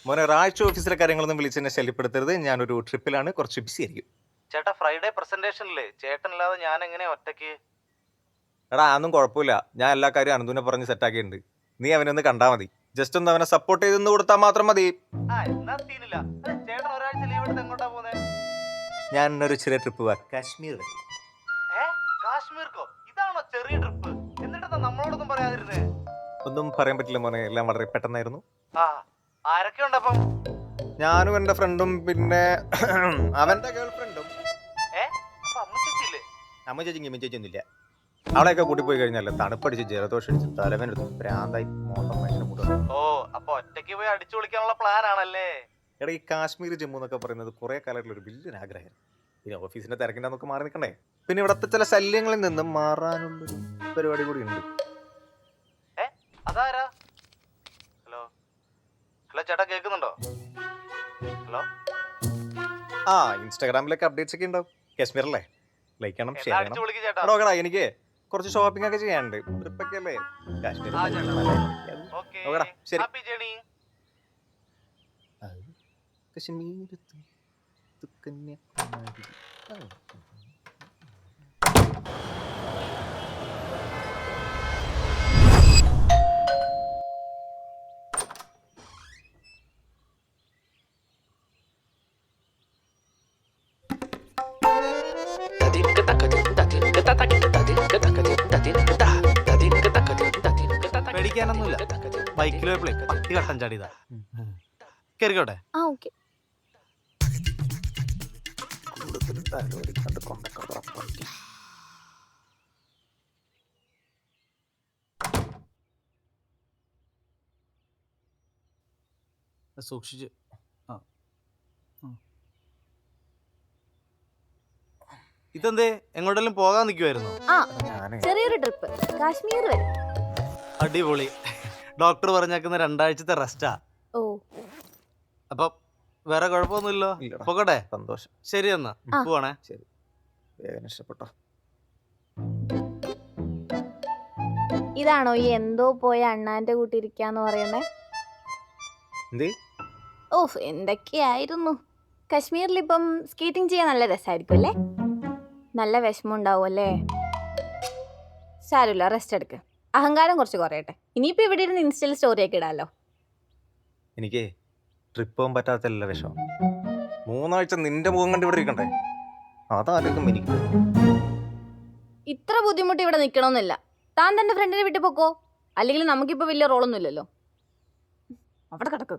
മോനെ ഒരാഴ്ച ഓഫീസിലെ കാര്യങ്ങളൊന്നും വിളിച്ചെന്നെ ശല്യപ്പെടുത്തരുത്. ഞാനൊരു ട്രിപ്പിലാണ്, കുറച്ച് ബിസി ആയിരിക്കും. ചേട്ടാ ഫ്രൈഡേ പ്രസന്റേഷനില്ലേ, ചേട്ടനില്ലാതെ ഞാൻ എങ്ങനെയാ ഒറ്റയ്ക്ക്? എടാ അതൊന്നും കുഴപ്പമില്ല, ഞാൻ എല്ലാ കാര്യവും അനന്തുവിനെ പറഞ്ഞ് സെറ്റാക്കിയിട്ടുണ്ട്. നീ അവനൊന്ന് കണ്ടാൽ മതി, ജസ്റ്റ് ഒന്ന് അവനെ സപ്പോർട്ട് ചെയ്തെന്ന് കൊടുത്താൽ മാത്രം മതി. എന്നാ സീനില്ല. ചേട്ടൻ ഒരാഴ്ച ലീവ് എടുത്ത് എങ്ങോട്ടാ പോന്നെ? ഞാൻ ഒരു ചെറിയ ട്രിപ്പ് പോവാ, കാശ്മീർ വരെ. കാശ്മീർക്കോ? ഇതാണോ ചെറിയ ട്രിപ്പ്? എന്നിട്ടെന്താ നമ്മളോടൊന്നും പറയാതിരുന്നേ? ഒന്നും പറയാൻ പറ്റില്ല മോനെ, എല്ലാം വളരെ പെട്ടെന്നായിരുന്നു. ആരൊക്കെ ഉണ്ടപ്പം? ഞാനും എൻ്റെ ഫ്രണ്ടും പിന്നെ അവൻ്റെ ഗേൾ ഫ്രണ്ടും. അമ്മ ചേച്ചിയൊന്നുമില്ല. അവളെയൊക്കെ കൂട്ടി പോയി കഴിഞ്ഞാൽ തണുപ്പടിച്ച് ജലദോഷം അടിച്ച് തലവേനെടുത്ത് ഭ്രാന്തായി മോട്ടം ഭയങ്കര കൂട്ടുക. ഓ, അപ്പൊ ഒറ്റയ്ക്ക് പോയി അടിച്ചു പൊളിക്കാനുള്ള പ്ലാൻ ആണല്ലേ? എടാ ഈ കാശ്മീർ ജമ്മു എന്നൊക്കെ പറയുന്നത് കുറെ കാലമായിട്ടുള്ള ഒരു വലിയൊരു ആഗ്രഹം. പിന്നെ ഓഫീസിന്റെ തിരക്കിന്റെ നമുക്ക് മാറി നിൽക്കണ്ടേ, പിന്നെ ഇവിടത്തെ ചില ശല്യങ്ങളിൽ നിന്നും മാറാനുള്ളൊരു പരിപാടി കൂടി ഉണ്ട്. അതാരാ? ഹലോ ഹലോ ചേട്ടാ, കേൾക്കുന്നുണ്ടോ? ഹലോ. ഇൻസ്റ്റാഗ്രാമിലൊക്കെ അപ്ഡേറ്റ്സ് ഒക്കെ ഉണ്ടാവും. കാശ്മീറല്ലേ, ലൈക്ക് ചെയ്യണം, ഷെയർ ചെയ്യണം. നോക്കടാ, എനിക്ക് കുറച്ച് ഷോപ്പിംഗ് ഒക്കെ ചെയ്യാനുണ്ട്. ട്രിപ്പൊക്കെ അല്ലേ കാശ്മീർ. ശരി. പേടിക്കാനൊന്നുമില്ല, ബൈക്കിൽ പോയപ്പോഴേ പട്ടി കട്ടൻ ചാടിയതാ. കേറിക്കോട്ടെ? സൂക്ഷിച്ച്. ഇതെന്തേ, എങ്ങോട്ടെങ്കിലും പോകാൻ നിൽക്കുമായിരുന്നോ? ചെറിയൊരു ട്രിപ്പ് കാശ്മീർ വരെ. അടിപൊളി. ഡോക്ടർ പറഞ്ഞേക്കുന്ന 2 ആഴ്ചത്തെ റെസ്റ്റാ. ഓ, അപ്പൊ വേറെ കുഴപ്പമൊന്നുമില്ലോ? പോകട്ടെ? സന്തോഷം. ശരി എന്നാ പോവാണേ. ശരി, വേഗം ഇഷ്ടപ്പെട്ടോ? ഇതാണോ ഈ എന്തോ പോയ അണ്ണാന്റെ കൂട്ടിരിക്കാന്ന് പറയുന്നേ? ഓഫ്, എന്തൊക്കെയായിരുന്നു. കശ്മീരിൽ ഇപ്പം സ്കേറ്റിംഗ് ചെയ്യാൻ നല്ല രസമായിരിക്കും അല്ലേ? നല്ല വിഷമം ഉണ്ടാവും അല്ലേ? സാരമില്ല, റെസ്റ്റ് എടുക്ക്. അഹങ്കാരം കുറച്ച് കുറയട്ടെ. ഇനിയിപ്പോ ഇവിടെ ഇരുന്ന് ഇൻസ്റ്റയിൽ സ്റ്റോറിയൊക്കെ ഇടാലോ. എനിക്ക് ട്രിപ്പ് പോകാൻ പറ്റാത്തല്ല വിഷമം. 3 ആഴ്ച നിന്റെ മുഖം കണ്ട് ഇവിടെ ഇരിക്കണ്ടേ, അതാലോചിക്കും എനിക്ക്. ഇത്ര ബുദ്ധിമുട്ട് ഇവിടെ നിൽക്കണമെന്നില്ല. താൻ തന്റെ ഫ്രണ്ടിനെ വിട്ടു പോക്കോ, അല്ലെങ്കിൽ നമുക്കിപ്പോ വലിയ റോളൊന്നും ഇല്ലല്ലോ. അവിടെ കിടക്ക്.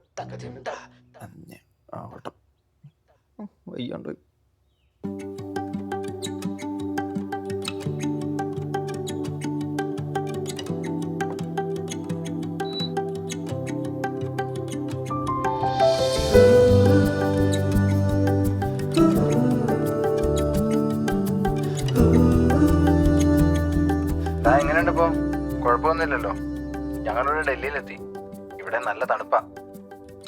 വയ്യാണ്ട് എങ്ങനെയുണ്ട് ഇപ്പൊ? കുഴപ്പമൊന്നുമില്ലല്ലോ. ഞങ്ങളിവിടെ ഡൽഹിയിലെത്തി. ഇവിടെ നല്ല തണുപ്പാ.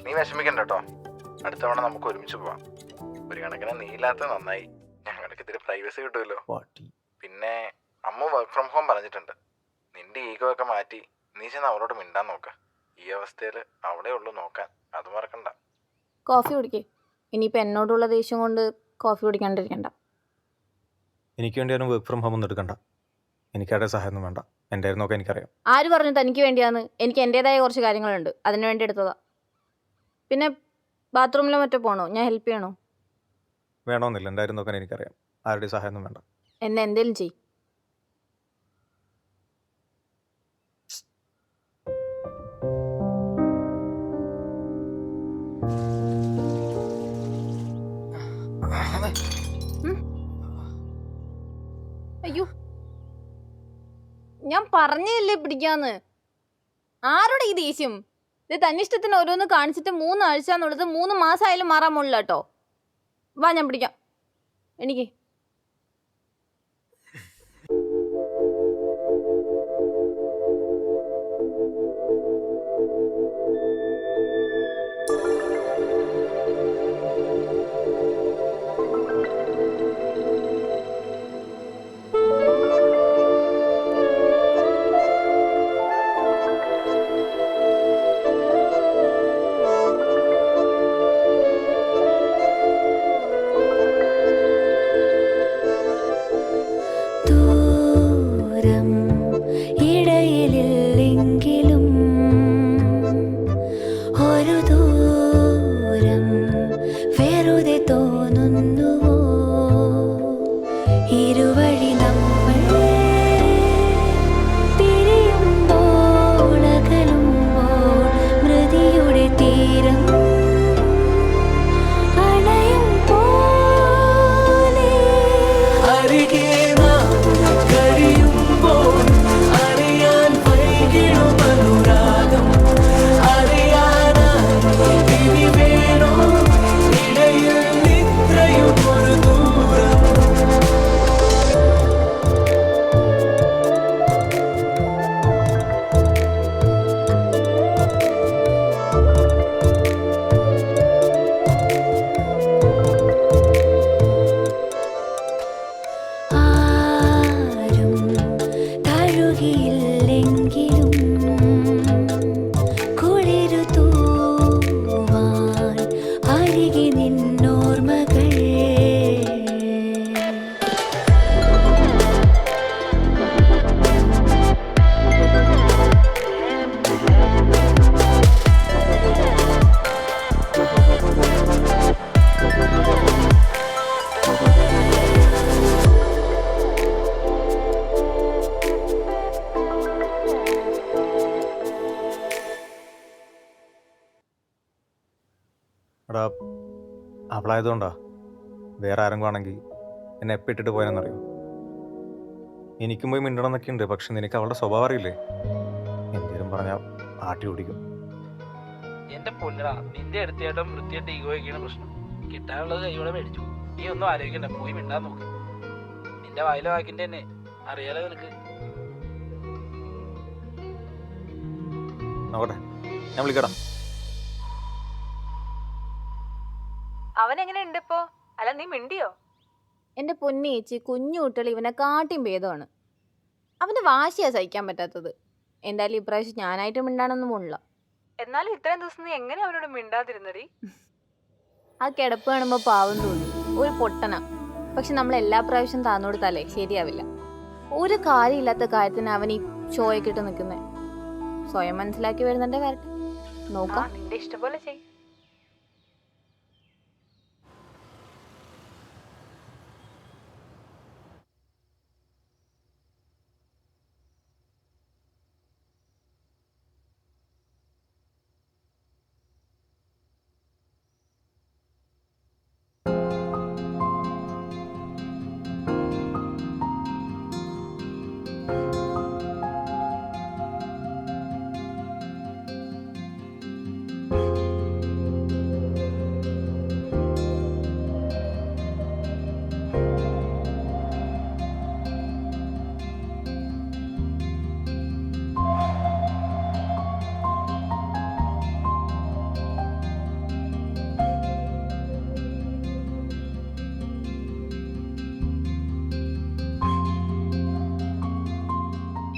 നീ വിഷമിക്കണ്ട കേട്ടോ, അടുത്ത തവണ നമുക്ക് ഒരുമിച്ച് പോവാം. ഒരു കണക്കിന് നീ ഇല്ലാത്ത നന്നായി, ഞങ്ങൾക്ക് ഇത്തിരി പ്രൈവസി കിട്ടുമല്ലോ. പിന്നെ അമ്മ വർക്ക് ഫ്രം ഹോം പറഞ്ഞിട്ടുണ്ട്. നിന്റെ ഈഗോ ഒക്കെ മാറ്റി നീ ചെന്ന് അവളോട് മിണ്ടാൻ നോക്ക്. ഈ അവസ്ഥയിൽ അവിടെ ഉള്ളു നോക്കാൻ, അത് മറക്കണ്ട. കോഫി കുടിക്കേ. ഇനിയിപ്പോ എന്നോടുള്ള ദേഷ്യം കൊണ്ട് കോഫി കുടിക്കാണ്ടിരിക്കണ്ട. എനിക്ക് വേണ്ടി ആരും വർക്ക് ഫ്രം ഹോം ഒന്നും എടുക്കണ്ട. എനിക്കാരുടെ സഹായം ഒന്നും വേണ്ട, എൻ്റെ നോക്കാൻ എനിക്കറിയാം. ആര് പറഞ്ഞു തനിക്ക് വേണ്ടിയാന്ന്? എനിക്ക് എൻ്റെതായ കുറച്ച് കാര്യങ്ങളുണ്ട്, അതിന് വേണ്ടി എടുത്തതാ. പിന്നെ ബാത്റൂമിലോ മറ്റോ പോകണോ? ഞാൻ ഹെൽപ്പ് ചെയ്യണോ? വേണമെന്നില്ല, എൻ്റെ കാര്യം നോക്കാൻ എനിക്കറിയാം. ആരുടെ സഹായം ഒന്നും വേണ്ട. എന്നെ എന്തേലും ചെയ്. അയ്യോ, ഞാൻ പറഞ്ഞില്ലേ പിടിക്കാന്ന്. ആരോടെ ഈ ദേഷ്യം? ഇത് തന്നിഷ്ടത്തിന് ഓരോന്ന് കാണിച്ചിട്ട് 3 ആഴ്ച എന്നുള്ളത് 3 മാസമായാലും മാറാൻ പോണില്ല കേട്ടോ. വാ, ഞാൻ പിടിക്കാം. എനിക്ക് ഒരു ദൂരം വെറുതെ തോന്നുന്നുവോ ഇരുവഴി നമ്മൾ പിരിയുമ്പോൾ അകലുമ്പോൾ മൃതിയുടെ തീരം അണയും പോലെ അരികെ നാം കഴിയുമ്പോൾ അറിയാൻ വൈകിടും അനുരാഗം അറിയാനായി ഇനി വേണോ ഇടയിൽ ഇത്രയും ഒരു ദൂരം ആരും തഴുകിയില്ലെങ്കിലും കുളിരു തൂവാൻ അരികെ നിന്നോർമ്മകൾ എടാ അവളായതുകൊണ്ടാ വേറെ ആരെങ്കിലും ആണെങ്കിൽ എന്നെ എപ്പോൾ ഇട്ടിട്ട് പോയെന്നറിയോ എനിക്കും പോയി മിണ്ടണം എന്നൊക്കെ ഉണ്ട്. പക്ഷെ നിനക്ക് അവളുടെ സ്വഭാവം അറിയില്ലേ, എന്തേലും പറഞ്ഞാൽ ആട്ടി ഓടിക്കും. എന്റെ പൊന്നടാ, നിന്റെ അടുത്തേട്ടം വൃത്തിയായിട്ട് ഈഗോയൊക്കെയാണ് പ്രശ്നം. കിട്ടാനുള്ളത് കൈയോടെ മേടിച്ചു. നീ ഒന്നും ആലോചിക്കണ്ട, പോയി മിണ്ടാൻ നോക്ക്. നിന്റെ വായിലെ വാക്കിന്റെ തന്നെ അറിയാലോ നിനക്ക്. നോക്കട്ടെ, ഞാൻ വിളിക്കടാ. അവൻ എങ്ങനെയുണ്ട് ഇപ്പോ? അല്ല നീ മിണ്ടിയോ? എൻ്റെ പൊന്നേച്ചി, കുഞ്ഞു കുട്ടികൾ ഇവനെ കാട്ടിയും ഭേദമാണ്. അവൻ്റെ വാശിയാ സഹിക്കാൻ പറ്റാത്തത്. എന്തായാലും ഇപ്രാവശ്യം ഞാനായിട്ട് മിണ്ടാനൊന്നും പോണില്ല. എന്നാലും ഇത്രയും ദിവസം നീ എങ്ങനെ അവനോട് മിണ്ടാതിരുന്നടി? ആ കിടപ്പ് കാണുമ്പോൾ പാവം തോന്നി, ഒരു പൊട്ടന. പക്ഷെ നമ്മൾ എല്ലാ പ്രാവശ്യം താന്നോട് തലേ ശരിയാവില്ല. ഒരു കാര്യമില്ലാത്ത കാര്യത്തിന് അവൻ ഈ ഷോയൊക്കെ ഇട്ട് നിൽക്കുന്നത്. സ്വയം മനസ്സിലാക്കി വരുന്നുണ്ടേ വരട്ടെ, നോക്കാം. നിന്റെ ഇഷ്ടം പോലെ ചെയ്.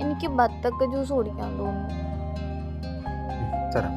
എനിക്ക് ബത്തക്ക ജ്യൂസ് കുടിക്കാൻ തോന്നുന്നു. തരാം.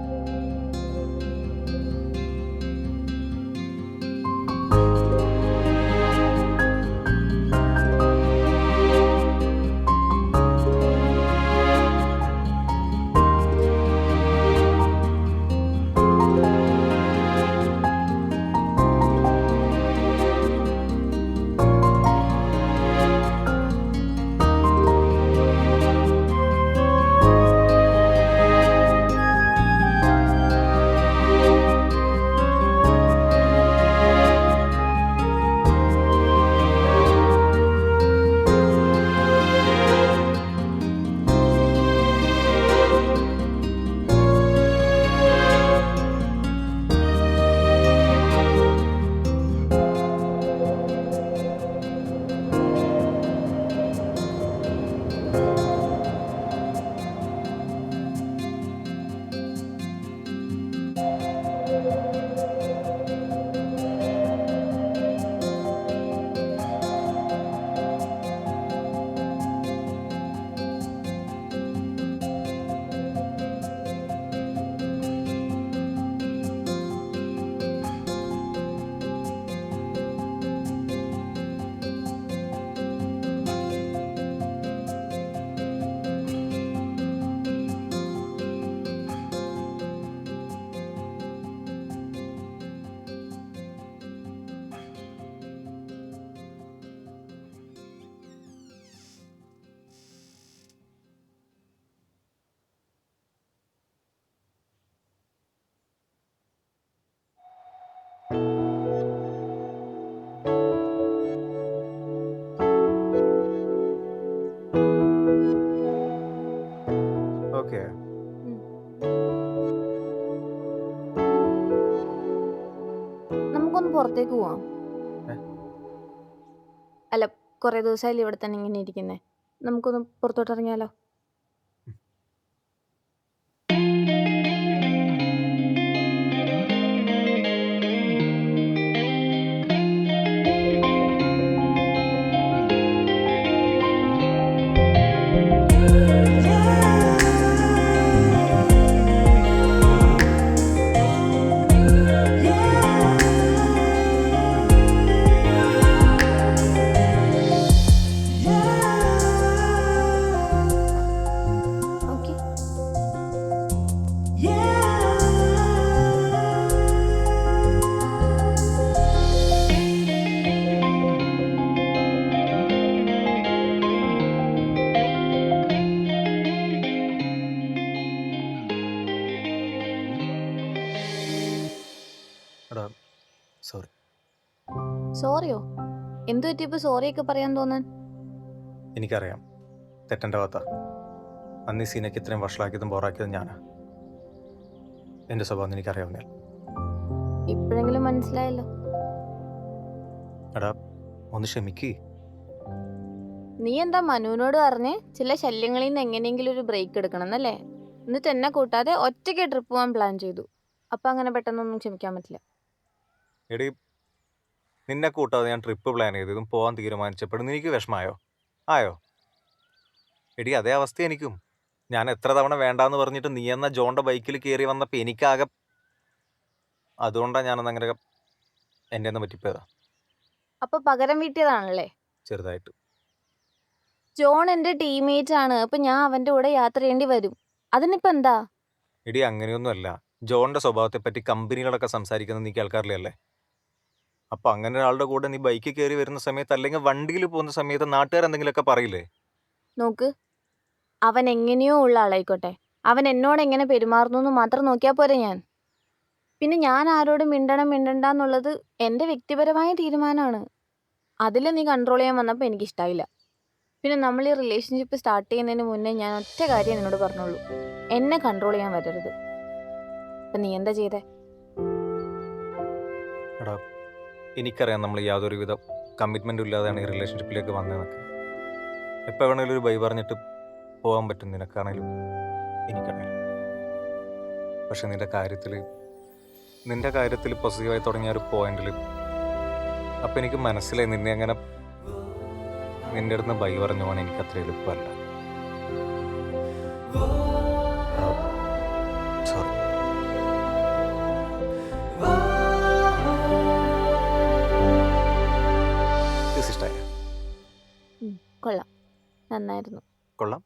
പുറത്തേക്ക് പോവാം. ഏ? അല്ല, കുറേ ദിവസമായില്ലേ ഇവിടെ തന്നെ ഇങ്ങനെ ഇരിക്കുന്നേ. നമുക്കൊന്ന് പുറത്തോട്ട് ഇറങ്ങിയാലോ? ഓക്കെ. എടാ സോറി. സോറിയോ? എന്തു പറ്റിയപ്പോൾ സോറിയൊക്കെ പറയാൻ തോന്നാൻ? എനിക്കറിയാം തെറ്റെൻ്റെ ഭാഗത്താ. അന്ന് ഈ സീനൊക്കെ ഇത്രയും വഷളാക്കിയതും ബോറാക്കിയതും ഞാനാ. എൻ്റെ സ്വഭാവം എനിക്കറിയാവുന്ന. ഇപ്പോഴെങ്കിലും മനസ്സിലായല്ലോ. എടാ ഒന്ന് ക്ഷമിക്ക്. നീ എന്താ മനുവിനോട് പറഞ്ഞ് ചില ശല്യങ്ങളിൽ നിന്ന് എങ്ങനെയെങ്കിലും ഒരു ബ്രേക്ക് എടുക്കണം എന്നല്ലേ? എന്നിട്ട് എന്നെ കൂട്ടാതെ ഒറ്റയ്ക്ക് ട്രിപ്പ് പോകാൻ പ്ലാൻ ചെയ്തു. അപ്പം അങ്ങനെ പെട്ടെന്നൊന്നും ക്ഷമിക്കാൻ പറ്റില്ല. എടി നിന്നെ കൂട്ടാതെ ഞാൻ ട്രിപ്പ് പ്ലാൻ ചെയ്തതും പോകാൻ തീരുമാനിച്ചപ്പോഴും നിനക്ക് വിഷമായോ? ആയോ? എടി അതേ അവസ്ഥ എനിക്കും. ഞാൻ എത്ര തവണ വേണ്ടാന്ന് പറഞ്ഞിട്ട് നീ എന്ന ജോണിൻ്റെ ബൈക്കിൽ കയറി വന്നപ്പോൾ എനിക്കാകെ, അതുകൊണ്ടാണ് ഞാനന്ന് അങ്ങനെ എൻ്റെ ഒന്ന് പറ്റിപ്പോയതാ അപ്പൊ പകരം വീട്ടിയതാണല്ലേ? ചെറുതായിട്ട്. ജോൺ എൻ്റെ ടീംമേറ്റ് ആണ്. അപ്പൊ ഞാൻ അവന്റെ കൂടെ യാത്ര ചെയ്യേണ്ടി വരും. അതിനിപ്പോ എന്താ? എടി അങ്ങനെയൊന്നുമല്ല. ജോണിൻ്റെ സ്വഭാവത്തെപ്പറ്റി കമ്പനികളൊക്കെ സംസാരിക്കുന്നത് നീ കേൾക്കാറില്ലേ അല്ലേ? അപ്പം അങ്ങനെ ഒരാളുടെ കൂടെ നീ ബൈക്കിൽ കയറി വരുന്ന സമയത്ത് അല്ലെങ്കിൽ വണ്ടിയിൽ പോകുന്ന സമയത്ത് നാട്ടുകാർ എന്തെങ്കിലുമൊക്കെ പറയില്ലേ? നോക്ക്, അവൻ എങ്ങനെയോ ഉള്ള ആളായിക്കോട്ടെ, അവൻ എന്നോട് എങ്ങനെ പെരുമാറുന്നു എന്ന് മാത്രം നോക്കിയാൽ പോരെ ഞാൻ. പിന്നെ ഞാൻ ആരോട് മിണ്ടണം മിണ്ടണ്ടെന്നുള്ളത് എൻ്റെ വ്യക്തിപരമായ തീരുമാനമാണ്. അതിൽ നീ കൺട്രോൾ ചെയ്യാൻ വന്നപ്പോൾ എനിക്കിഷ്ടമായില്ല. പിന്നെ നമ്മൾ ഈ റിലേഷൻഷിപ്പ് സ്റ്റാർട്ട് ചെയ്യുന്നതിന് മുന്നേ ഞാൻ ഒറ്റ കാര്യം എന്നോട് പറഞ്ഞോളൂ, എന്നെ കൺട്രോൾ ചെയ്യാൻ വരരുത്. അപ്പം നീ എന്താ ചെയ്തേ? എടാ എനിക്കറിയാം നമ്മൾ യാതൊരുവിധ കമ്മിറ്റ്മെൻറ്റും ഇല്ലാതെയാണ് ഈ റിലേഷൻഷിപ്പിലേക്ക് വന്നതെന്നൊക്കെ. എപ്പോൾ വേണമെങ്കിലും ഒരു ബൈ പറഞ്ഞിട്ട് പോകാൻ പറ്റും നിനക്കാണേലും എനിക്കാണേലും. പക്ഷെ നിൻ്റെ കാര്യത്തിൽ പോസിറ്റീവായി തുടങ്ങിയ ഒരു പോയിന്റിൽ അപ്പം എനിക്ക് മനസ്സിലായി നിന്നെ അങ്ങനെ നിൻ്റെ അടുത്ത് ബൈ പറഞ്ഞു പോകാൻ എനിക്ക് അത്ര എളുപ്പമല്ല. സോറി. ഇഷ്ടമായ കൊള്ളാം, നന്നായിരുന്നു. കൊള്ളാം.